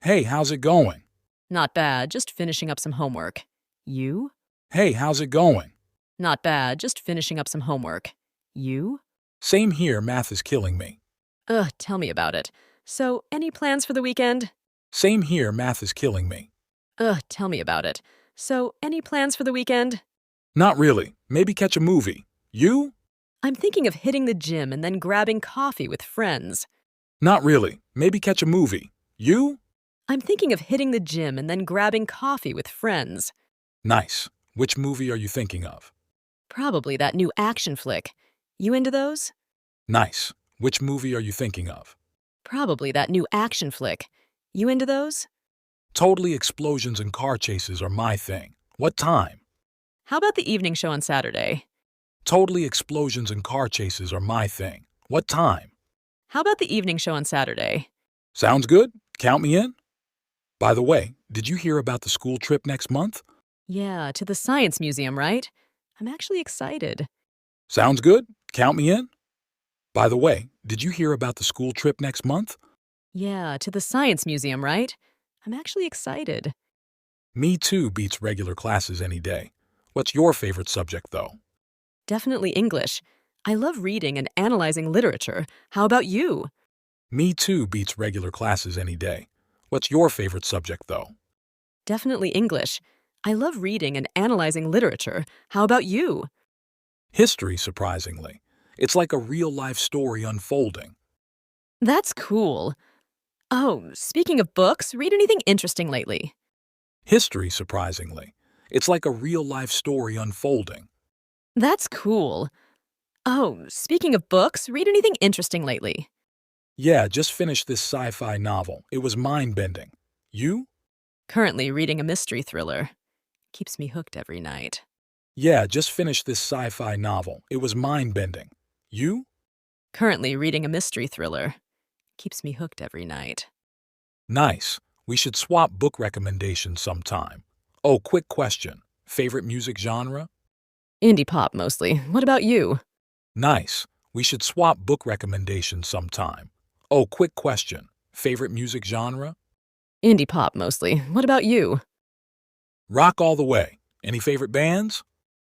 Hey, how's it going? Not bad, just finishing up some homework. You? Hey, how's it going? Not bad, just finishing up some homework. You? Same here, math is killing me. Ugh, tell me about it. So, any plans for the weekend? Same here, math is killing me. Ugh, tell me about it. So, any plans for the weekend? Not really. Maybe catch a movie. You? I'm thinking of hitting the gym and then grabbing coffee with friends. Not really. Maybe catch a movie. You? I'm thinking of hitting the gym and then grabbing coffee with friends. Nice. Which movie are you thinking of? Probably that new action flick. You into those? Nice. Which movie are you thinking of? Probably that new action flick. You into those? Totally explosions and car chases are my thing. What time? How about the evening show on Saturday? Totally explosions and car chases are my thing. What time? How about the evening show on Saturday? Sounds good. Count me in. By the way, did you hear about the school trip next month? Yeah, to the Science Museum, right? I'm actually excited. Sounds good. Count me in. By the way, did you hear about the school trip next month? Yeah, to the Science Museum, right? I'm actually excited. Me too beats regular classes any day. What's your favorite subject, though? Definitely English. I love reading and analyzing literature. How about you? Me too beats regular classes any day. What's your favorite subject, though? Definitely English. I love reading and analyzing literature. How about you? History, surprisingly. It's like a real-life story unfolding. That's cool. Oh, speaking of books, read anything interesting lately? History, surprisingly. It's like a real-life story unfolding. That's cool. Oh, speaking of books, read anything interesting lately? Yeah, just finished this sci-fi novel. It was mind-bending. You? Currently reading a mystery thriller. Keeps me hooked every night. Yeah, just finished this sci-fi novel. It was mind-bending. You? Currently reading a mystery thriller. Keeps me hooked every night. Nice. We should swap book recommendations sometime. Oh, quick question. Favorite music genre? Indie pop mostly. What about you? Nice. We should swap book recommendations sometime. Oh, quick question. Favorite music genre? Indie pop mostly. What about you? Rock all the way. Any favorite bands?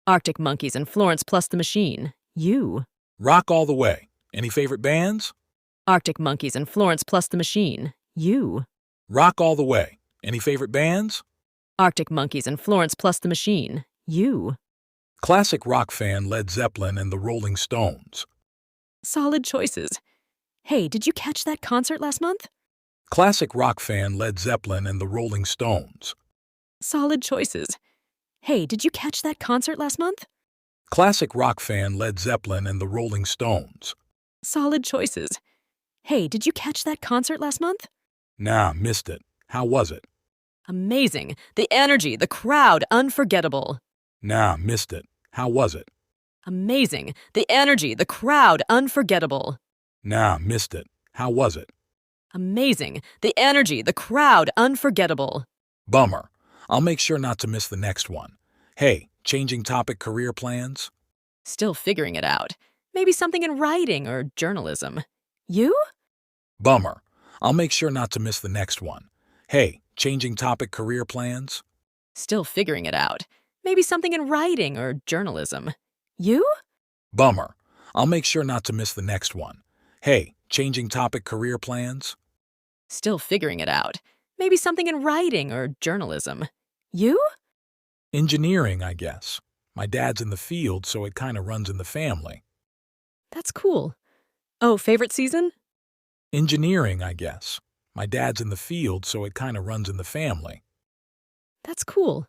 Arctic Monkeys and Florence plus the Machine. You? Rock all the way. Any favorite bands? Arctic Monkeys and Florence plus the Machine. You? Rock all the way. Any favorite bands? Arctic Monkeys and Florence plus the Machine. You? Classic rock fan Led Zeppelin and the Rolling Stones. Solid choices. Hey, did you catch that concert last month? Classic rock fan Led Zeppelin and the Rolling Stones. Solid choices. Hey, did you catch that concert last month? Classic rock fan Led Zeppelin and the Rolling Stones. Solid choices. Hey, did you catch that concert last month? Nah, missed it. How was it? Amazing. The energy, the crowd, unforgettable. Nah, missed it. How was it? Amazing. The energy, the crowd, unforgettable. Nah, missed it. How was it? Amazing. The energy, the crowd, unforgettable. Bummer. I'll make sure not to miss the next one. Hey, changing topic, career plans? Still figuring it out. Maybe something in writing or journalism. You? Bummer. I'll make sure not to miss the next one. Hey, changing topic, career plans? Still figuring it out. Maybe something in writing or journalism. You? Bummer. I'll make sure not to miss the next one. Hey, changing topic, career plans? Still figuring it out. Maybe something in writing or journalism. You? Engineering, I guess. My dad's in the field, so it kind of runs in the family. That's cool. Oh, favorite season? Engineering, I guess. My dad's in the field, so it kind of runs in the family. That's cool.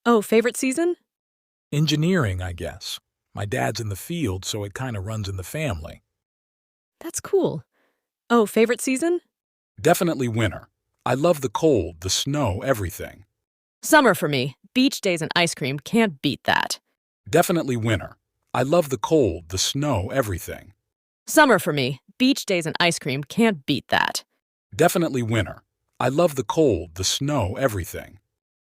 Oh, favorite season? Engineering, I guess. My dad's in the field, so it kind of runs in the family. That's cool. Oh, favorite season? Definitely winter. I love the cold, the snow, everything. Summer for me. Beach days and ice cream can't beat that. Definitely winter. I love the cold, the snow, everything. Summer for me. Beach days and ice cream can't beat that. Definitely winter. I love the cold, the snow, everything.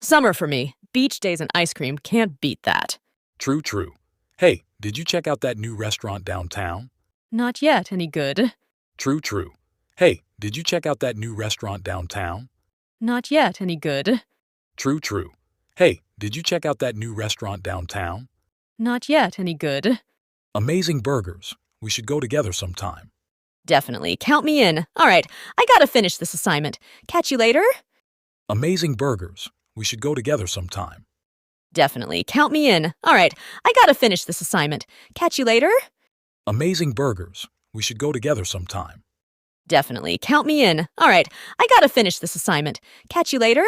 Summer for me. Beach days and ice cream can't beat that. True, true. Hey, did you check out that new restaurant downtown? Not yet. Any good? True, true. Hey, did you check out that new restaurant downtown? Not yet. Any good? True, true. Hey, did you check out that new restaurant downtown? Not yet. Any good? Amazing burgers. We should go together sometime. Definitely. Count me in. All right, I gotta finish this assignment. Catch you later? Amazing burgers. We should go together sometime. Definitely. Count me in. All right, I gotta finish this assignment. Catch you later? Amazing burgers. We should go together sometime. Definitely. Count me in. All right, I gotta finish this assignment. Catch you later?